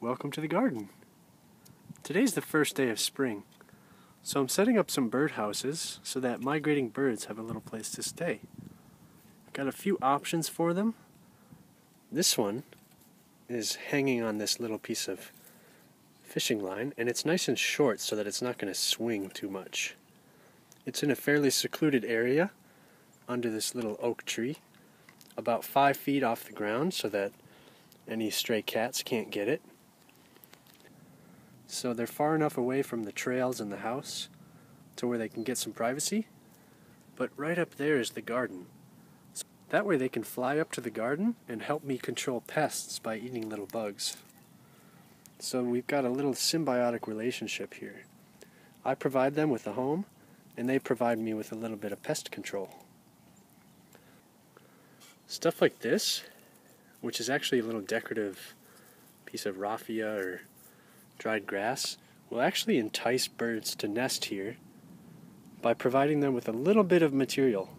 welcome to the garden. Today's the first day of spring, so I'm setting up some birdhouses so that migrating birds have a little place to stay. I've got a few options for them. This one is hanging on this little piece of fishing line, and it's nice and short so that it's not going to swing too much. It's in a fairly secluded area under this little oak tree, about 5 feet off the ground so that any stray cats can't get it. So they're far enough away from the trails and the house to where they can get some privacy, but right up there is the garden. So that way they can fly up to the garden and help me control pests by eating little bugs. So we've got a little symbiotic relationship here. I provide them with a home, and they provide me with a little bit of pest control. Stuff like this, which is actually a little decorative piece of raffia or dried grass, will actually entice birds to nest here by providing them with a little bit of material.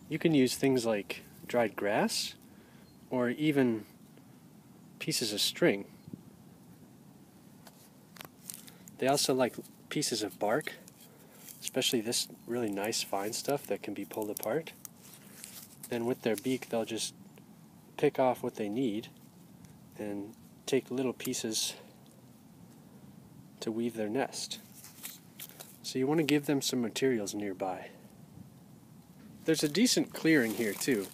You can use things like dried grass or even pieces of string. They also like pieces of bark, especially this really nice fine stuff that can be pulled apart. And with their beak they'll just pick off what they need and take little pieces to weave their nest. So you want to give them some materials nearby. There's a decent clearing here too,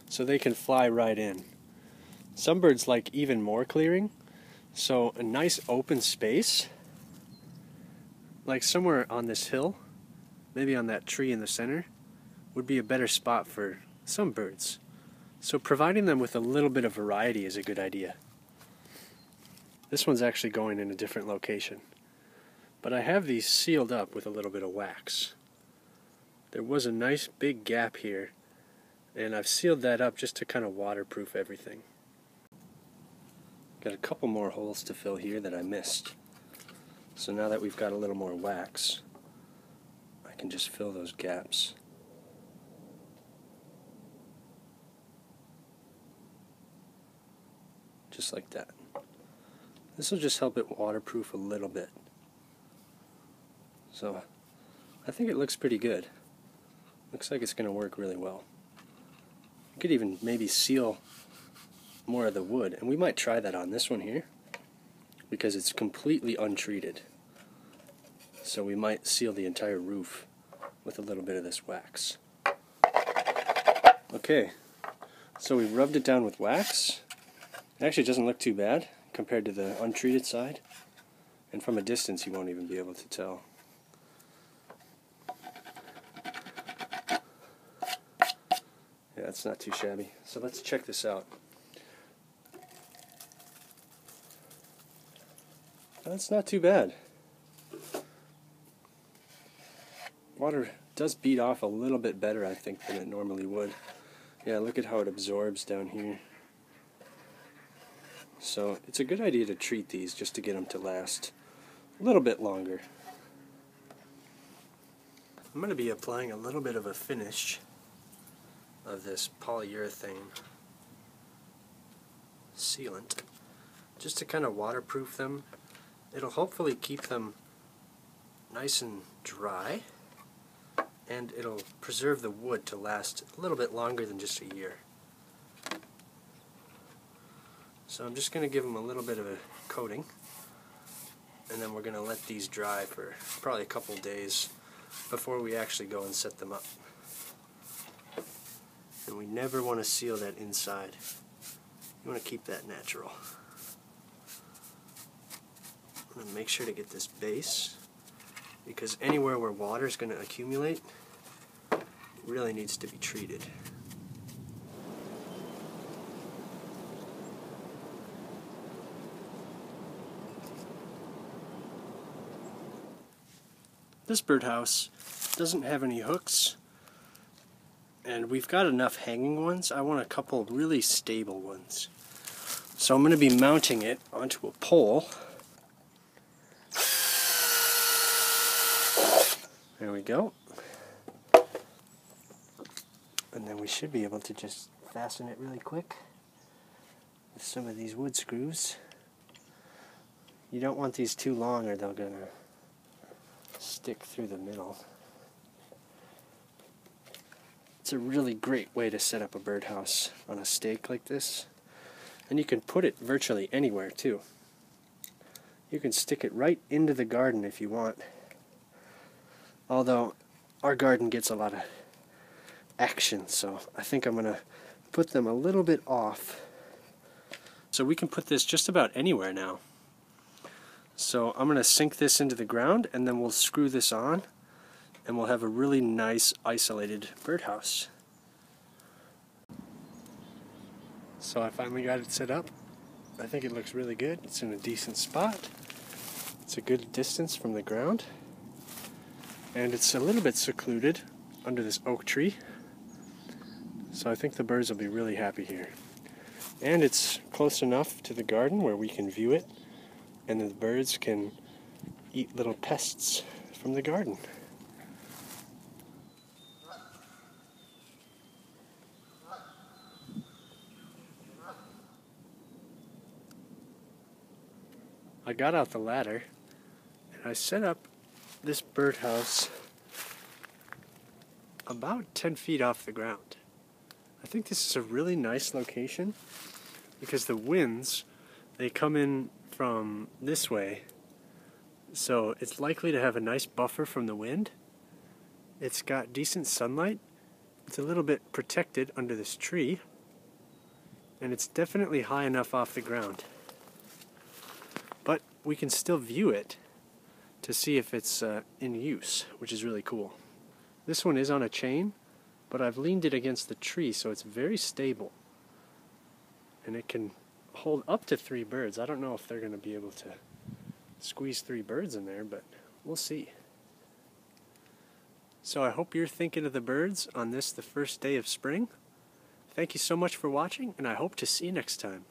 so they can fly right in. Some birds like even more clearing, so a nice open space, like somewhere on this hill, maybe on that tree in the center, would be a better spot for some birds. So providing them with a little bit of variety is a good idea. This one's actually going in a different location, but I have these sealed up with a little bit of wax. There was a nice big gap here, and I've sealed that up just to kind of waterproof everything. Got a couple more holes to fill here that I missed. So now that we've got a little more wax, I can just fill those gaps. Just like that. This will just help it waterproof a little bit. So I think it looks pretty good. Looks like it's going to work really well. You could even maybe seal more of the wood, and we might try that on this one here because it's completely untreated. So we might seal the entire roof with a little bit of this wax. Okay, so we rubbed it down with wax. It actually doesn't look too bad compared to the untreated side, and from a distance you won't even be able to tell. Yeah, it's not too shabby. So let's check this out. That's not too bad. Water does beat off a little bit better, I think, than it normally would. Yeah, look at how it absorbs down here. So it's a good idea to treat these just to get them to last a little bit longer. I'm going to be applying a little bit of a finish of this polyurethane sealant just to kind of waterproof them. It'll hopefully keep them nice and dry, and it'll preserve the wood to last a little bit longer than just a year. So I'm just going to give them a little bit of a coating, and then we're going to let these dry for probably a couple days before we actually go and set them up. And we never want to seal that inside. You want to keep that natural. I'm going to make sure to get this base, because anywhere where water is going to accumulate, it really needs to be treated. This birdhouse doesn't have any hooks, and we've got enough hanging ones. I want a couple really stable ones. So I'm going to be mounting it onto a pole. There we go. And then we should be able to just fasten it really quick with some of these wood screws. You don't want these too long or they're gonna stick through the middle. It's a really great way to set up a birdhouse on a stake like this. And you can put it virtually anywhere too. You can stick it right into the garden if you want. Although our garden gets a lot of action, so I think I'm gonna put them a little bit off. So we can put this just about anywhere now. So I'm gonna sink this into the ground and then we'll screw this on and we'll have a really nice isolated birdhouse. So I finally got it set up. I think it looks really good. It's in a decent spot. It's a good distance from the ground. And it's a little bit secluded under this oak tree. So I think the birds will be really happy here. And it's close enough to the garden where we can view it and the birds can eat little pests from the garden. I got out the ladder and I set up this birdhouse about 10 feet off the ground. I think this is a really nice location because the winds, they come in from this way, so it's likely to have a nice buffer from the wind. It's got decent sunlight. It's a little bit protected under this tree, and it's definitely high enough off the ground. But we can still view it to see if it's in use, which is really cool. This one is on a chain, but I've leaned it against the tree so it's very stable. And it can hold up to 3 birds. I don't know if they're going to be able to squeeze 3 birds in there, but we'll see. So I hope you're thinking of the birds on this, the first day of spring. Thank you so much for watching, and I hope to see you next time.